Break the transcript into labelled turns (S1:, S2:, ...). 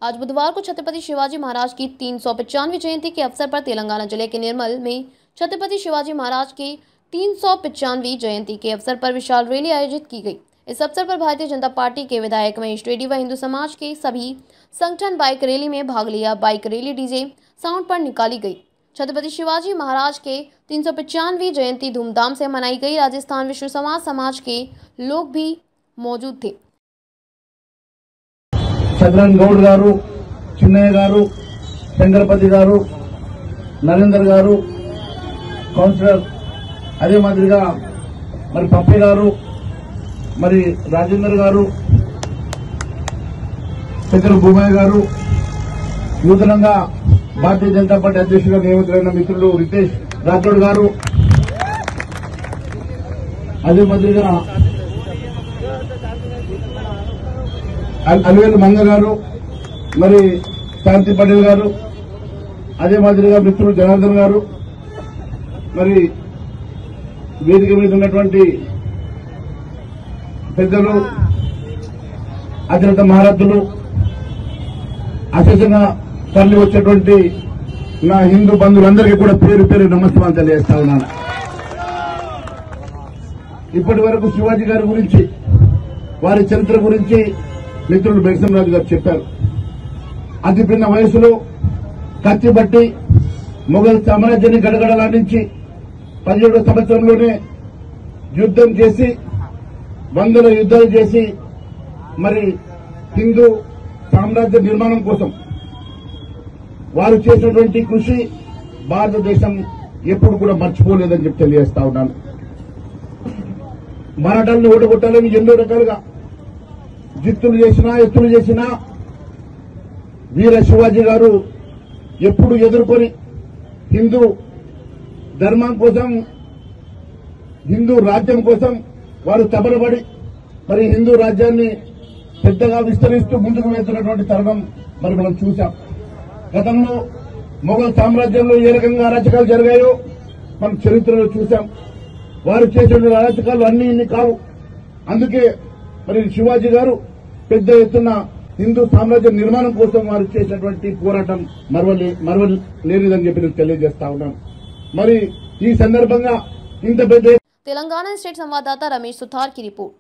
S1: आज बुधवार को छत्रपति शिवाजी महाराज की 395वीं जयंती के अवसर पर तेलंगाना जिले के निर्मल में छत्रपति शिवाजी महाराज की 395वीं जयंती के अवसर पर विशाल रैली आयोजित की गई। इस अवसर पर भारतीय जनता पार्टी के विधायक महेश रेड्डी व हिंदू समाज के सभी संगठन बाइक रैली में भाग लिया। बाइक रैली डीजे साउंड पर निकाली गई। छत्रपति शिवाजी महाराज के 395वीं जयंती धूमधाम से मनाई गई। राजस्थान विश्व समाज के लोग भी मौजूद थे।
S2: చంద్రన్ గౌడ్ గారు, చిన్నయ్య గారు, శంకరపతి గారు, నరేందర్ గారు, కౌన్సిలర్, అదే మాదిరిగా మరి పప్పి గారు, మరి రాజేందర్ గారు, పెద్దలు భూమయ్య గారు, నూతనంగా భారతీయ జనతా పార్టీ అధ్యక్షులుగా నియమితులైన మిత్రులు రితేష్ రాథోడ్ గారు, అదే మాదిరిగా అలివేలు మంగ గారు, మరి శాంతి పటేల్ గారు, అదే మాదిరిగా మిత్రులు జనార్దన్ గారు, మరి వేదిక మీద ఉన్నటువంటి పెద్దలు, అత్యంత మహారథులు, అశేషంగా తరలి వచ్చేటువంటి నా హిందూ బంధువులందరికీ కూడా పేరు పేరు నమస్కారం తెలియజేస్తా ఉన్నాను. ఇప్పటి వరకు శివాజీ గారి గురించి, వారి చరిత్ర గురించి మిత్రులు బెగసంరాజు గారు చెప్పారు. అతి పిన్న వయసులో కత్తి బట్టి మొఘల్ సామ్రాజ్యాన్ని గడగడలాడించి 17వ సంవత్సరంలోనే యుద్దం చేసి, వందల యుద్దాలు చేసి, మరి హిందూ సామ్రాజ్య నిర్మాణం కోసం వారు చేసినటువంటి కృషి భారతదేశం ఎప్పుడు కూడా మర్చిపోలేదని చెప్పి తెలియజేస్తా ఉన్నాను. మరాఠాలను ఓడగొట్టాలని ఎన్నో రకాలుగా జిత్తులు చేసినా, ఎత్తులు చేసినా వీర శివాజీ గారు ఎప్పుడు ఎదుర్కొని హిందూ ధర్మం కోసం, హిందూ రాజ్యం కోసం వారు తపనబడి మరి హిందూ రాజ్యాన్ని పెద్దగా విస్తరిస్తూ ముందుకు వెళ్తున్నటువంటి తరుణం మరి మనం చూశాం. గతంలో మొఘల్ సామ్రాజ్యంలో ఏ రకంగా అరాచకాలు జరిగాయో మనం చరిత్రలో చూశాం. వారు చేసిన అరాచకాలు అన్ని ఇన్ని కావు. అందుకే మరి శివాజీ గారు పెద్ద ఎత్తున హిందూ సామ్రాజ్య నిర్మాణం కోసం వారు చేసినటువంటి పోరాటం మరవలేనిదని చెప్పి నేను తెలియజేస్తా ఉన్నాను. మరి ఈ సందర్భంగా ఇంత పెద్ద
S1: तेलंगाना स्टेट संवाददाता रमेश सुथार की रिपोर्ट।